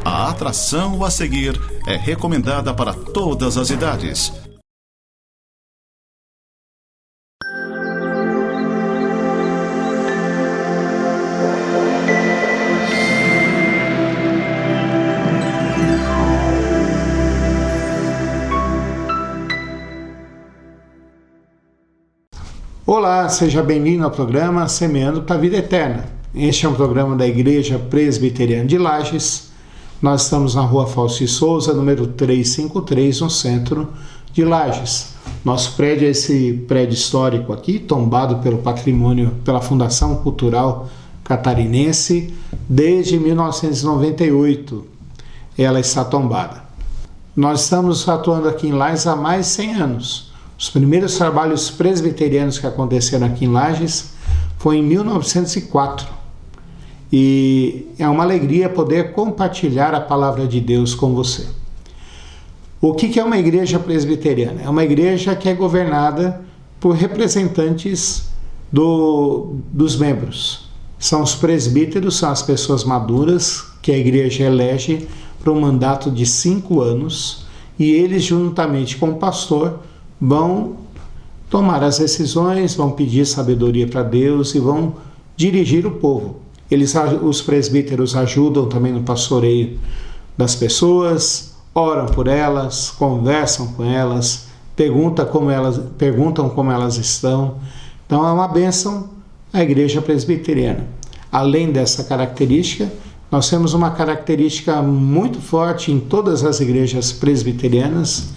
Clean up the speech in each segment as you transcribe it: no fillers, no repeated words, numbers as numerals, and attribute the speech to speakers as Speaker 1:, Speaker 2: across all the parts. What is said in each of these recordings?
Speaker 1: A atração a seguir é recomendada para todas as idades.
Speaker 2: Olá, seja bem-vindo ao programa Semeando para a Vida Eterna. Este é um programa da Igreja Presbiteriana de Lages. Nós estamos na rua Fausto de Souza, número 353, no centro de Lages. Nosso prédio é esse prédio histórico aqui, tombado pelo patrimônio, pela Fundação Cultural Catarinense, desde 1998. Ela está tombada. Nós estamos atuando aqui em Lages há mais de 100 anos. Os primeiros trabalhos presbiterianos que aconteceram aqui em Lages foi em 1904. E é uma alegria poder compartilhar a palavra de Deus com você. O que é uma igreja presbiteriana? É uma igreja que é governada por representantes dos membros. São os presbíteros, são as pessoas maduras que a igreja elege para um mandato de 5 anos e eles, juntamente com o pastor, vão tomar as decisões, vão pedir sabedoria para Deus e vão dirigir o povo. Os presbíteros ajudam também no pastoreio das pessoas, oram por elas, conversam com elas, perguntam como elas estão. Então é uma bênção a igreja presbiteriana. Além dessa característica, nós temos uma característica muito forte em todas as igrejas presbiterianas,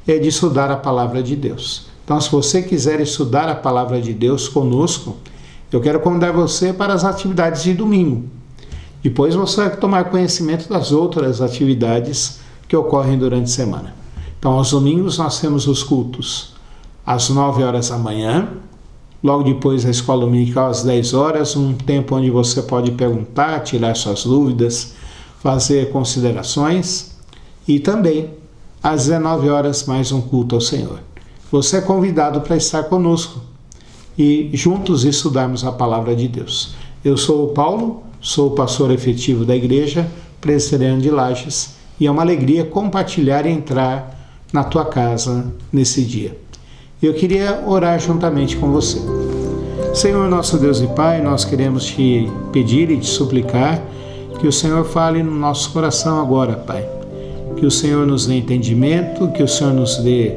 Speaker 2: é de estudar a palavra de Deus. Então, se você quiser estudar a palavra de Deus conosco, eu quero convidar você para as atividades de domingo. Depois você vai tomar conhecimento das outras atividades que ocorrem durante a semana. Então, aos domingos nós temos os cultos às 9 horas da manhã, logo depois a escola dominical às 10 horas, um tempo onde você pode perguntar, tirar suas dúvidas, fazer considerações, e também às 19 horas, mais um culto ao Senhor. Você é convidado para estar conosco e juntos estudarmos a palavra de Deus. Eu sou o Paulo, sou o pastor efetivo da Igreja Presbiteriana de Lages e é uma alegria compartilhar e entrar na tua casa nesse dia. Eu queria orar juntamente com você. Senhor, nosso Deus e Pai, nós queremos te pedir e te suplicar que o Senhor fale no nosso coração agora, Pai. Que o Senhor nos dê entendimento, que o Senhor nos dê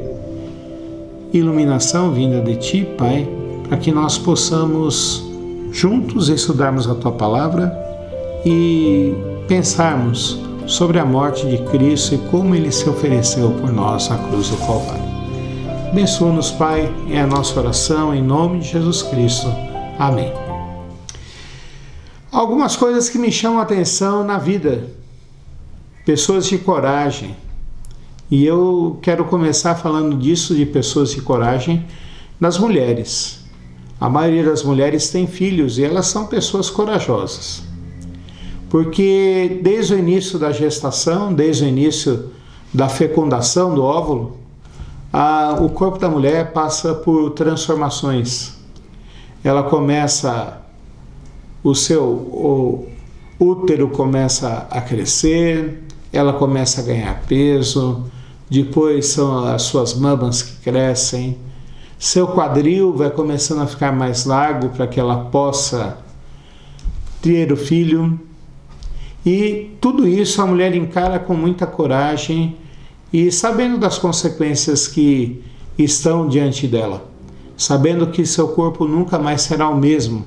Speaker 2: iluminação vinda de Ti, Pai, para que nós possamos juntos estudarmos a Tua Palavra e pensarmos sobre a morte de Cristo e como Ele se ofereceu por nós na cruz do Calvário. Abençoa-nos, Pai, é a nossa oração, em nome de Jesus Cristo. Amém. Algumas coisas que me chamam a atenção na vida. Pessoas de coragem. E eu quero começar falando disso, de pessoas de coragem, das mulheres. A maioria das mulheres tem filhos e elas são pessoas corajosas. Porque desde o início da gestação, desde o início da fecundação do óvulo, o corpo da mulher passa por transformações. Ela começa, o seu útero começa a crescer, ela começa a ganhar peso, depois são as suas mamas que crescem, seu quadril vai começando a ficar mais largo para que ela possa ter o filho. E tudo isso a mulher encara com muita coragem e sabendo das consequências que estão diante dela, sabendo que seu corpo nunca mais será o mesmo,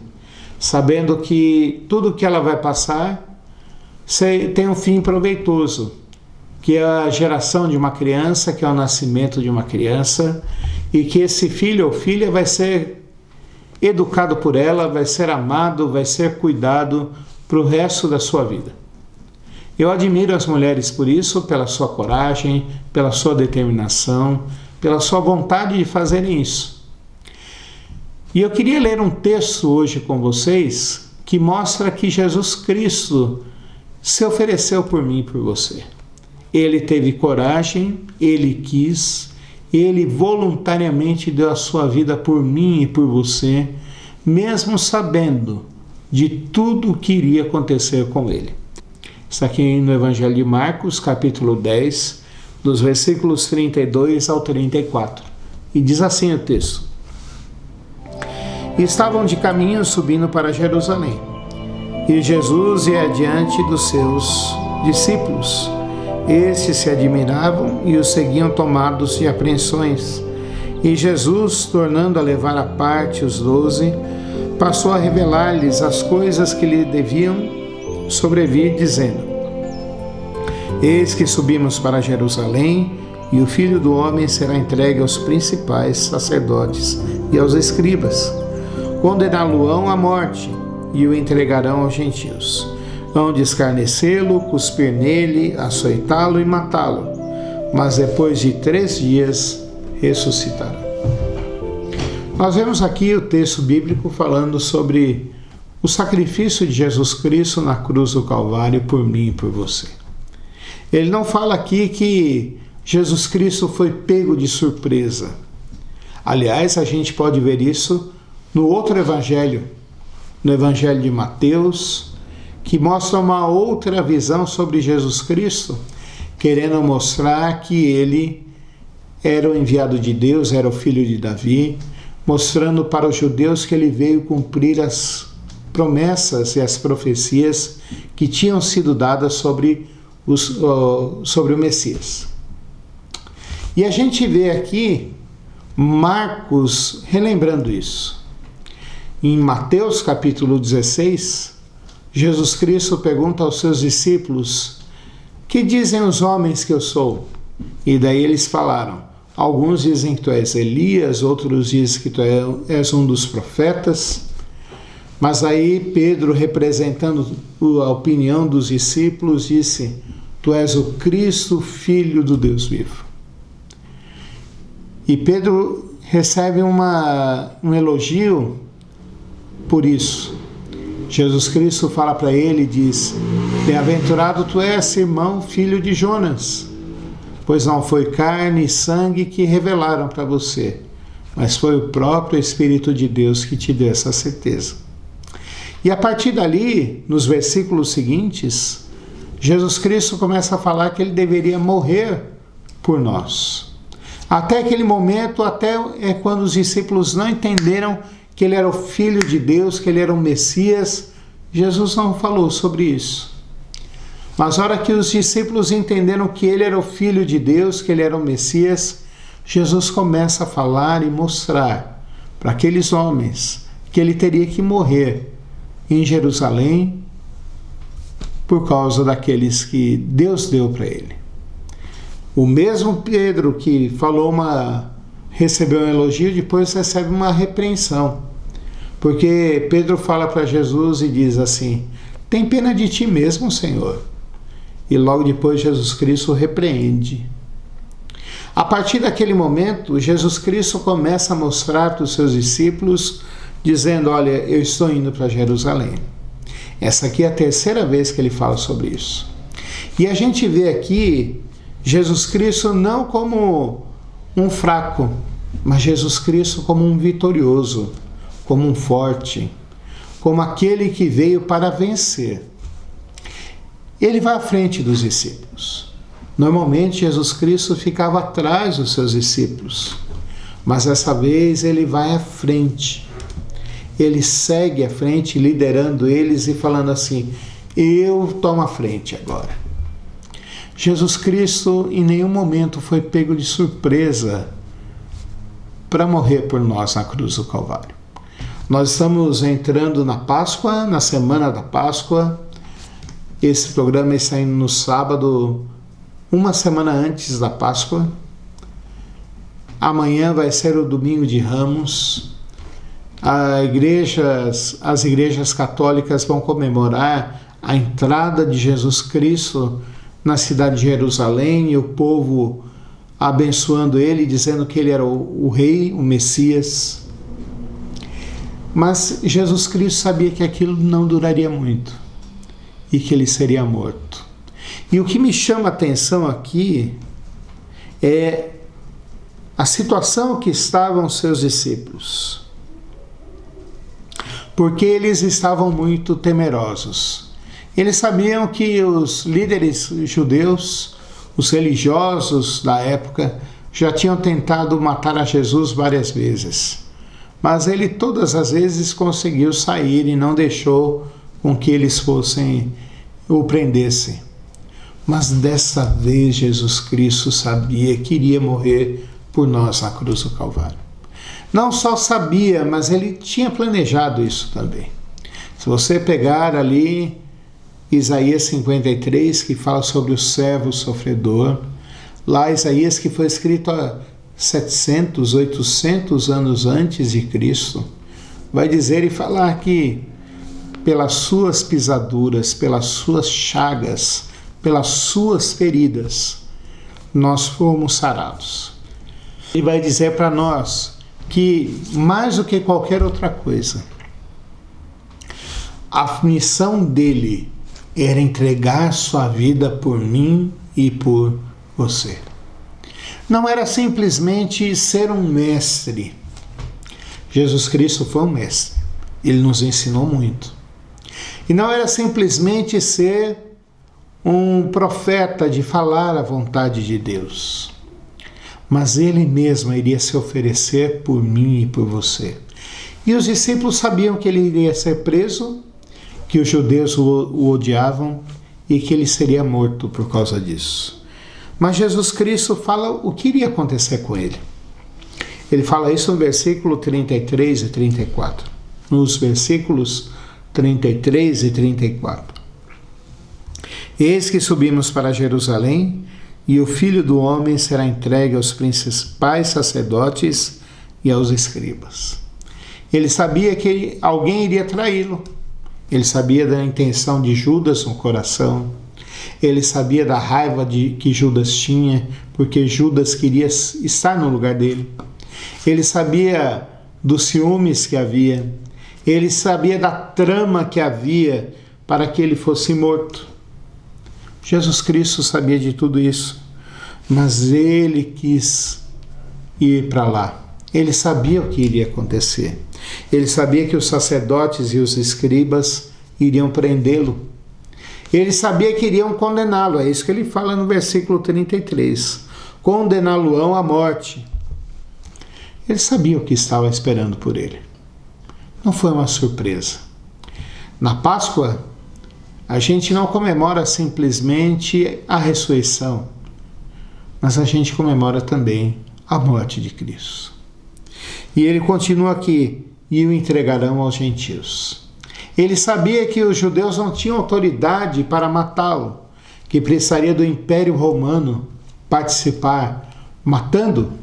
Speaker 2: sabendo que tudo que ela vai passar tem um fim proveitoso, que é a geração de uma criança, que é o nascimento de uma criança, e que esse filho ou filha vai ser educado por ela, vai ser amado, vai ser cuidado para o resto da sua vida. Eu admiro as mulheres por isso, pela sua coragem, pela sua determinação, pela sua vontade de fazerem isso. E eu queria ler um texto hoje com vocês que mostra que Jesus Cristo se ofereceu por mim e por você. Ele teve coragem, ele quis, ele voluntariamente deu a sua vida por mim e por você, mesmo sabendo de tudo o que iria acontecer com ele. Está aqui no Evangelho de Marcos, capítulo 10, dos versículos 32 ao 34. E diz assim o texto: E estavam de caminho subindo para Jerusalém, e Jesus ia adiante dos seus discípulos. Estes se admiravam e os seguiam tomados de apreensões. E Jesus, tornando a levar à parte os 12, passou a revelar-lhes as coisas que lhe deviam sobrevir, dizendo: Eis que subimos para Jerusalém, e o Filho do Homem será entregue aos principais sacerdotes e aos escribas. Condená-lo-ão à morte, e o entregarão aos gentios. Hão de escarnecê-lo, cuspir nele, açoitá-lo e matá-lo, mas depois de 3 dias ressuscitará. Nós vemos aqui o texto bíblico falando sobre o sacrifício de Jesus Cristo na cruz do Calvário por mim e por você. Ele não fala aqui que Jesus Cristo foi pego de surpresa. Aliás, a gente pode ver isso no outro evangelho, no Evangelho de Mateus, que mostra uma outra visão sobre Jesus Cristo, querendo mostrar que ele era o enviado de Deus, era o filho de Davi, mostrando para os judeus que ele veio cumprir as promessas e as profecias que tinham sido dadas sobre o Messias. E a gente vê aqui Marcos relembrando isso. Em Mateus capítulo 16, Jesus Cristo pergunta aos seus discípulos: Que dizem os homens que eu sou? E daí eles falaram: Alguns dizem que tu és Elias, outros dizem que tu és um dos profetas. Mas aí Pedro, representando a opinião dos discípulos, disse: Tu és o Cristo, Filho do Deus vivo. E Pedro recebe um elogio por isso. Jesus Cristo fala para ele e diz: Bem-aventurado tu és, Simão, filho de Jonas, pois não foi carne e sangue que revelaram para você, mas foi o próprio Espírito de Deus que te deu essa certeza. E a partir dali, nos versículos seguintes, Jesus Cristo começa a falar que ele deveria morrer por nós. Até aquele momento, até é quando os discípulos não entenderam que ele era o Filho de Deus, que ele era o Messias, Jesus não falou sobre isso. Mas na hora que os discípulos entenderam que ele era o Filho de Deus, que ele era o Messias, Jesus começa a falar e mostrar para aqueles homens que ele teria que morrer em Jerusalém por causa daqueles que Deus deu para ele. O mesmo Pedro que recebeu um elogio, depois recebe uma repreensão. Porque Pedro fala para Jesus e diz assim: Tem pena de ti mesmo, Senhor. E logo depois Jesus Cristo repreende. A partir daquele momento, Jesus Cristo começa a mostrar para os seus discípulos, dizendo: Olha, eu estou indo para Jerusalém. Essa aqui é a 3ª vez que ele fala sobre isso. E a gente vê aqui Jesus Cristo não como um fraco, mas Jesus Cristo como um vitorioso, como um forte, como aquele que veio para vencer. Ele vai à frente dos discípulos. Normalmente Jesus Cristo ficava atrás dos seus discípulos, mas dessa vez ele vai à frente. Ele segue à frente, liderando eles e falando assim: Eu tomo a frente agora. Jesus Cristo em nenhum momento foi pego de surpresa para morrer por nós na cruz do Calvário. Nós estamos entrando na Páscoa, na semana da Páscoa. Esse programa está indo no sábado, uma semana antes da Páscoa. Amanhã vai ser o Domingo de Ramos. As igrejas católicas vão comemorar a entrada de Jesus Cristo na cidade de Jerusalém, e o povo abençoando ele, dizendo que ele era o rei, o Messias. Mas Jesus Cristo sabia que aquilo não duraria muito e que ele seria morto. E o que me chama a atenção aqui é a situação que estavam seus discípulos, porque eles estavam muito temerosos. Eles sabiam que os líderes judeus, os religiosos da época, já tinham tentado matar a Jesus várias vezes. Mas ele todas as vezes conseguiu sair e não deixou com que eles o prendessem. Mas dessa vez Jesus Cristo sabia que iria morrer por nós na cruz do Calvário. Não só sabia, mas ele tinha planejado isso também. Se você pegar ali Isaías 53, que fala sobre o servo sofredor, lá Isaías que foi escrito há 700, 800 anos antes de Cristo, vai dizer e falar que pelas suas pisaduras, pelas suas chagas, pelas suas feridas, nós fomos sarados. E vai dizer para nós que, mais do que qualquer outra coisa, a missão dele era entregar sua vida por mim e por você. Não era simplesmente ser um mestre. Jesus Cristo foi um mestre. Ele nos ensinou muito. E não era simplesmente ser um profeta de falar a vontade de Deus. Mas ele mesmo iria se oferecer por mim e por você. E os discípulos sabiam que ele iria ser preso, que os judeus o odiavam e que ele seria morto por causa disso. Mas Jesus Cristo fala o que iria acontecer com ele. Ele fala isso no versículo 33 e 34. Nos versículos 33 e 34. Eis que subimos para Jerusalém, e o Filho do Homem será entregue aos principais sacerdotes e aos escribas. Ele sabia que alguém iria traí-lo. Ele sabia da intenção de Judas no coração. Ele sabia da raiva que Judas tinha, porque Judas queria estar no lugar dele. Ele sabia dos ciúmes que havia. Ele sabia da trama que havia para que ele fosse morto. Jesus Cristo sabia de tudo isso, mas ele quis ir para lá. Ele sabia o que iria acontecer. Ele sabia que os sacerdotes e os escribas iriam prendê-lo. Ele sabia que iriam condená-lo. É isso que ele fala no versículo 33. Condená-lo-ão à morte. Ele sabia o que estava esperando por ele. Não foi uma surpresa. Na Páscoa, a gente não comemora simplesmente a ressurreição, mas a gente comemora também a morte de Cristo. E ele continua aqui, e o entregarão aos gentios. Ele sabia que os judeus não tinham autoridade para matá-lo, que precisaria do Império Romano participar, matando,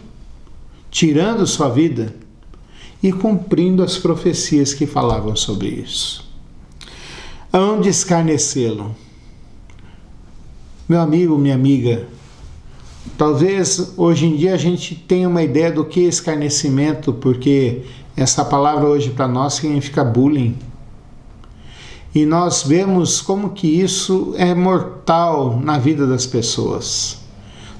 Speaker 2: tirando sua vida e cumprindo as profecias que falavam sobre isso. Hão de escarnecê-lo. Meu amigo, minha amiga, talvez hoje em dia a gente tenha uma ideia do que é escarnecimento, porque essa palavra hoje para nós significa bullying. E nós vemos como que isso é mortal na vida das pessoas.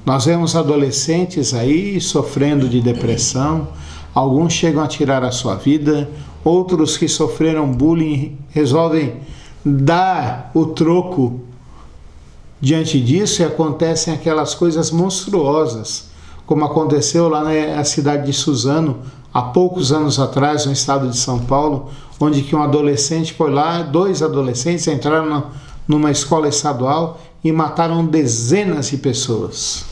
Speaker 2: Nós vemos adolescentes aí sofrendo de depressão, alguns chegam a tirar a sua vida, outros que sofreram bullying resolvem dar o troco diante disso e acontecem aquelas coisas monstruosas, como aconteceu lá na cidade de Suzano, há poucos anos atrás, no estado de São Paulo, onde que um adolescente foi lá, 2 adolescentes entraram numa escola estadual e mataram dezenas de pessoas.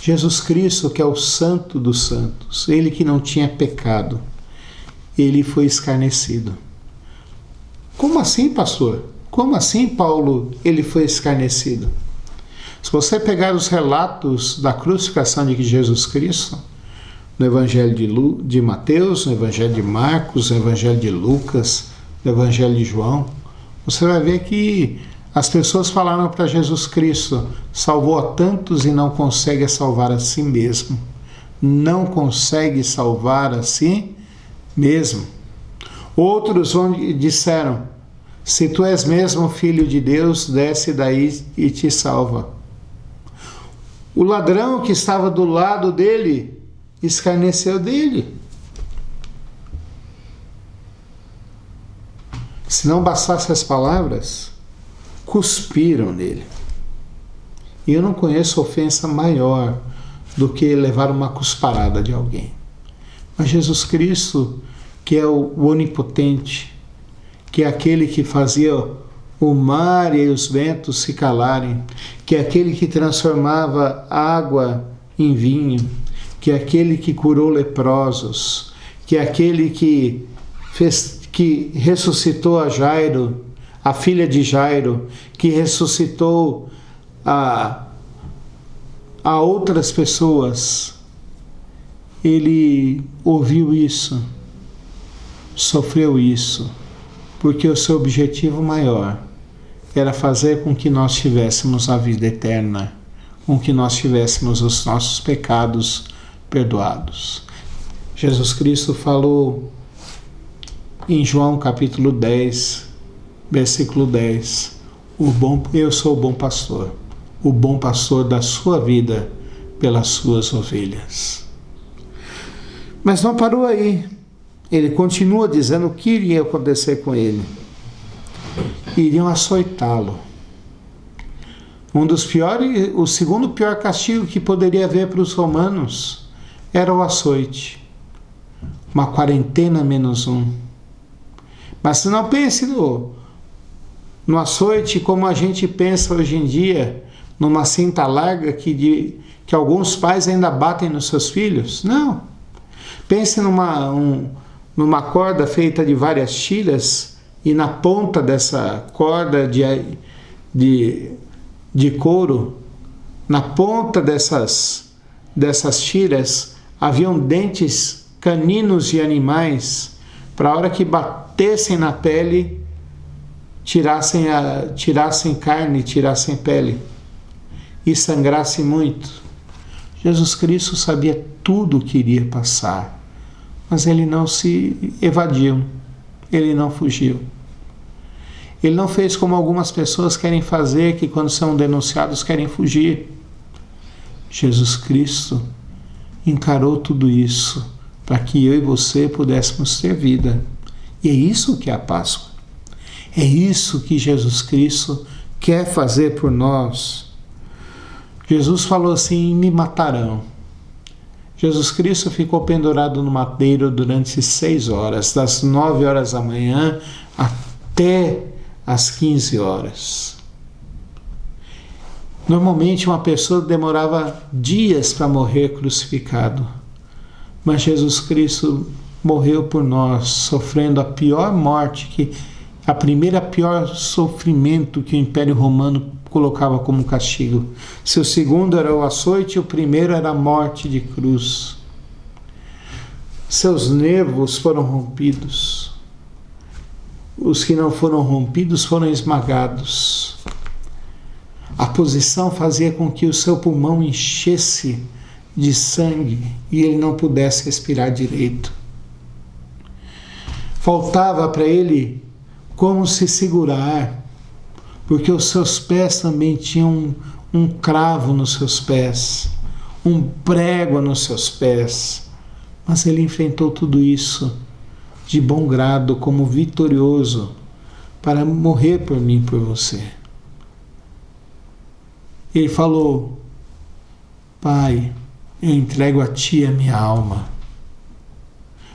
Speaker 2: Jesus Cristo, que é o Santo dos Santos, ele que não tinha pecado, ele foi escarnecido. Como assim, pastor? Como assim, Paulo, ele foi escarnecido? Se você pegar os relatos da crucificação de Jesus Cristo, no Evangelho de Mateus, no Evangelho de Marcos, no Evangelho de Lucas, no Evangelho de João, você vai ver que as pessoas falaram para Jesus Cristo, salvou a tantos e não consegue salvar a si mesmo. Não consegue salvar a si mesmo. Outros disseram, se tu és mesmo filho de Deus, desce daí e te salva. O ladrão que estava do lado dele escarneceu dele. Se não bastasse as palavras, cuspiram nele. E eu não conheço ofensa maior do que levar uma cusparada de alguém. Mas Jesus Cristo, que é o onipotente, que é aquele que fazia o mar e os ventos se calarem, que é aquele que transformava água em vinho, que é aquele que curou leprosos, que é aquele que ressuscitou a Jairo, a filha de Jairo, que ressuscitou a outras pessoas. Ele ouviu isso, sofreu isso, porque o seu objetivo maior era fazer com que nós tivéssemos a vida eterna, com que nós tivéssemos os nossos pecados perdoados. Jesus Cristo falou em João capítulo 10, versículo 10, eu sou o bom pastor da sua vida pelas suas ovelhas. Mas não parou aí. Ele continua dizendo o que iria acontecer com ele. Iriam açoitá-lo. O segundo pior castigo que poderia haver para os romanos era o açoite. Uma quarentena -1. Mas se não pense no açoite como a gente pensa hoje em dia, numa cinta larga que alguns pais ainda batem nos seus filhos. Não. Pense numa corda feita de várias tiras, e na ponta dessa corda de couro, na ponta dessas tiras, haviam dentes caninos de animais, para a hora que batessem na pele, tirassem carne, tirassem pele, e sangrasse muito. Jesus Cristo sabia tudo o que iria passar, mas ele não se evadiu, ele não fugiu. Ele não fez como algumas pessoas querem fazer, que quando são denunciados querem fugir. Jesus Cristo encarou tudo isso para que eu e você pudéssemos ter vida. E é isso que é a Páscoa. É isso que Jesus Cristo quer fazer por nós. Jesus falou assim: me matarão. Jesus Cristo ficou pendurado no madeiro durante 6 horas, das 9 horas da manhã até as 15 horas. Normalmente uma pessoa demorava dias para morrer crucificado, mas Jesus Cristo morreu por nós, sofrendo a pior morte, a primeira pior sofrimento que o Império Romano colocava como castigo. Se o segundo era o açoite, o primeiro era a morte de cruz. Seus nervos foram rompidos. Os que não foram rompidos foram esmagados. A posição fazia com que o seu pulmão enchesse de sangue e ele não pudesse respirar direito. Faltava para ele como se segurar, porque os seus pés também tinham um cravo nos seus pés, um prego nos seus pés. Mas ele enfrentou tudo isso de bom grado, como vitorioso, para morrer por mim e por você. Ele falou: Pai, eu entrego a Ti a minha alma.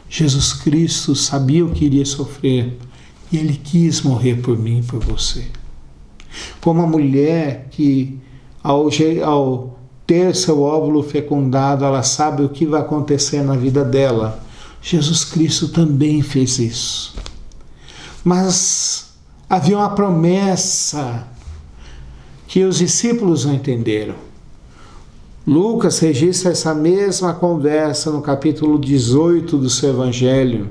Speaker 2: Jesus Cristo sabia o que iria sofrer e Ele quis morrer por mim e por você. Como a mulher que, ao ter seu óvulo fecundado, ela sabe o que vai acontecer na vida dela. Jesus Cristo também fez isso. Mas havia uma promessa que os discípulos não entenderam. Lucas registra essa mesma conversa no capítulo 18 do seu Evangelho,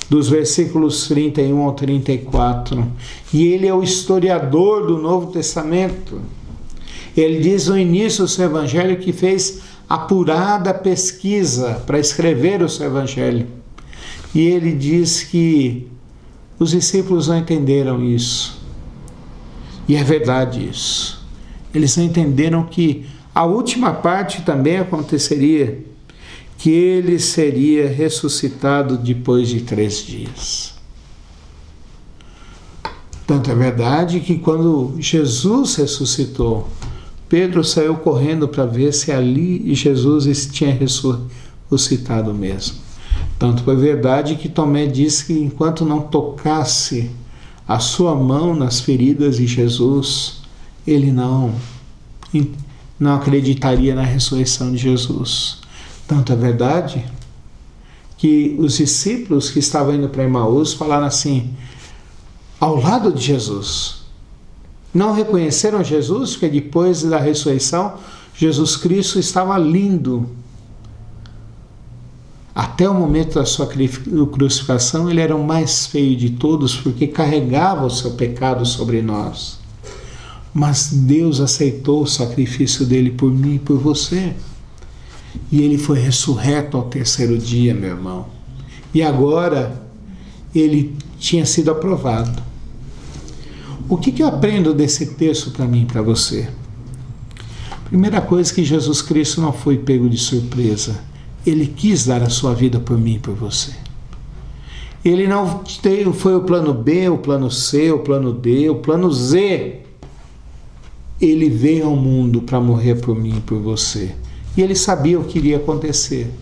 Speaker 2: dos versículos 31 ao 34. E ele é o historiador do Novo Testamento. Ele diz no início do seu Evangelho que fez apurada pesquisa para escrever o seu Evangelho. E ele diz que os discípulos não entenderam isso. E é verdade isso. Eles não entenderam que a última parte também aconteceria, que ele seria ressuscitado depois de 3 dias. Tanto é verdade que quando Jesus ressuscitou, Pedro saiu correndo para ver se ali Jesus tinha ressuscitado mesmo. Tanto é verdade que Tomé disse que enquanto não tocasse a sua mão nas feridas de Jesus, ele não acreditaria na ressurreição de Jesus. Tanto é verdade que os discípulos que estavam indo para Emaús falaram assim, ao lado de Jesus. Não reconheceram Jesus, porque depois da ressurreição, Jesus Cristo estava lindo. Até o momento da sua crucificação, ele era o mais feio de todos, porque carregava o seu pecado sobre nós. Mas Deus aceitou o sacrifício dele por mim e por você. E ele foi ressurreto ao terceiro dia, meu irmão. E agora, ele tinha sido aprovado. O que eu aprendo desse texto para mim e para você? Primeira coisa, que Jesus Cristo não foi pego de surpresa. Ele quis dar a sua vida por mim e por você. Ele não foi o plano B, o plano C, o plano D, o plano Z. Ele veio ao mundo para morrer por mim e por você. E ele sabia o que iria acontecer.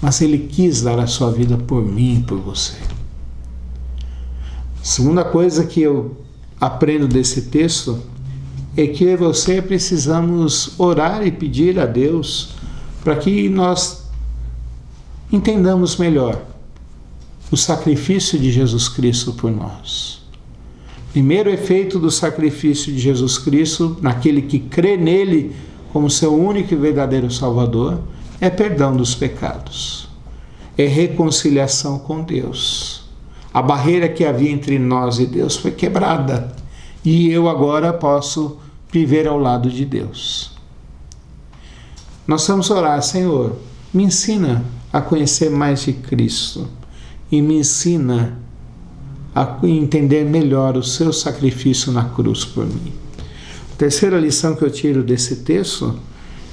Speaker 2: Mas ele quis dar a sua vida por mim e por você. Segunda coisa que eu aprendo desse texto é que eu e você precisamos orar e pedir a Deus para que nós entendamos melhor o sacrifício de Jesus Cristo por nós. Primeiro efeito do sacrifício de Jesus Cristo naquele que crê nele como seu único e verdadeiro Salvador é perdão dos pecados, é reconciliação com Deus. A barreira que havia entre nós e Deus foi quebrada e eu agora posso viver ao lado de Deus. Nós vamos orar, Senhor, me ensina a conhecer mais de Cristo e me ensina a entender melhor o seu sacrifício na cruz por mim. A terceira lição que eu tiro desse texto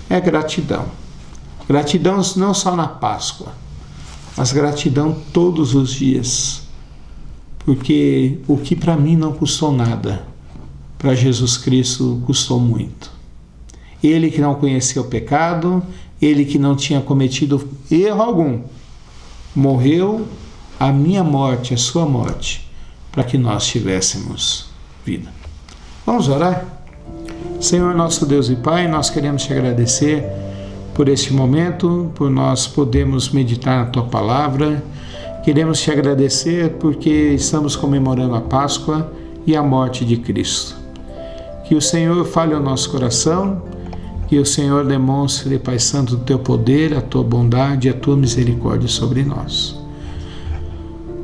Speaker 2: é gratidão. Gratidão não só na Páscoa, mas gratidão todos os dias. Porque o que para mim não custou nada, para Jesus Cristo custou muito. Ele que não conhecia o pecado, ele que não tinha cometido erro algum, morreu a minha morte, a sua morte, para que nós tivéssemos vida. Vamos orar? Senhor nosso Deus e Pai, nós queremos te agradecer por este momento, por nós podermos meditar na Tua Palavra. Queremos te agradecer porque estamos comemorando a Páscoa e a morte de Cristo. Que o Senhor fale ao nosso coração, que o Senhor demonstre, Pai Santo, o Teu poder, a Tua bondade e a Tua misericórdia sobre nós.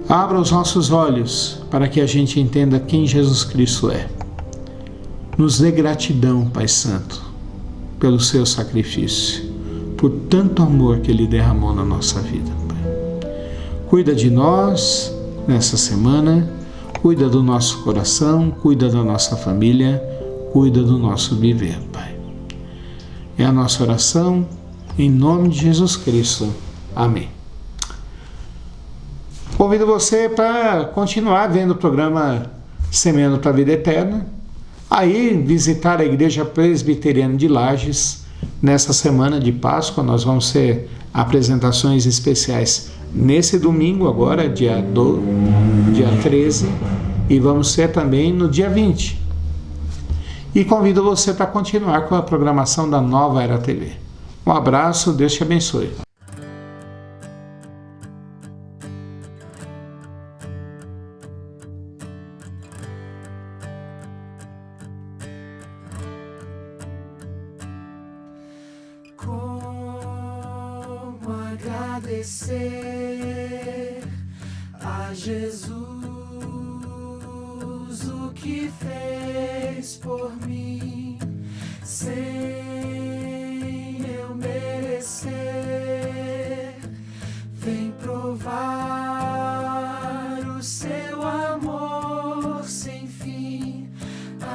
Speaker 2: Abra os nossos olhos para que a gente entenda quem Jesus Cristo é. Nos dê gratidão, Pai Santo, pelo Seu sacrifício, por tanto amor que Ele derramou na nossa vida, Pai. Cuida de nós nessa semana, cuida do nosso coração, cuida da nossa família, cuida do nosso viver, Pai. É a nossa oração, em nome de Jesus Cristo. Amém. Convido você para continuar vendo o programa Semeando para a Vida Eterna. Aí visitar a Igreja Presbiteriana de Lages. Nessa semana de Páscoa nós vamos ter apresentações especiais nesse domingo agora, dia 13, e vamos ter também no dia 20. E convido você para continuar com a programação da Nova Era TV. Um abraço, Deus te abençoe.
Speaker 3: Agradecer a Jesus o que fez por mim, sem eu merecer. Vem provar o seu amor sem fim.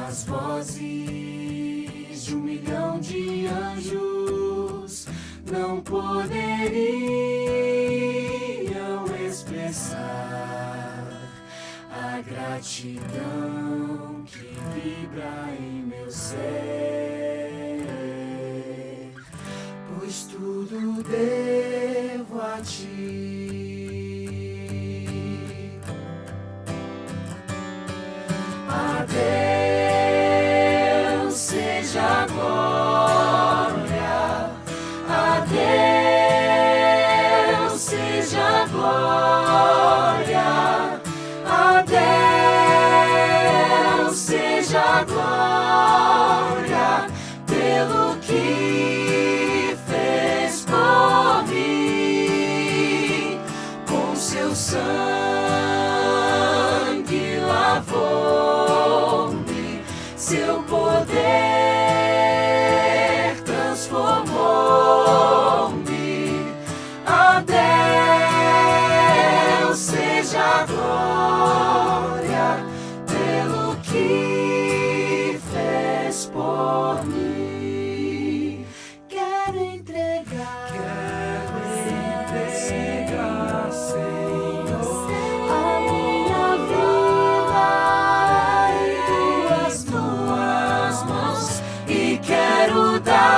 Speaker 3: As vozes de 1 milhão de anjos não poderiam expressar a gratidão que vibra em meu ser, pois tudo devo a ti. A Deus seja a glória, a Deus seja a glória, a Deus seja a glória pelo que fez por mim, com seu sangue lavou-me, seu poder transformou-me. A Deus seja a glória pelo que fez por mim. Quero entregar, Senhor, a minha vida em tuas mãos, e quero dar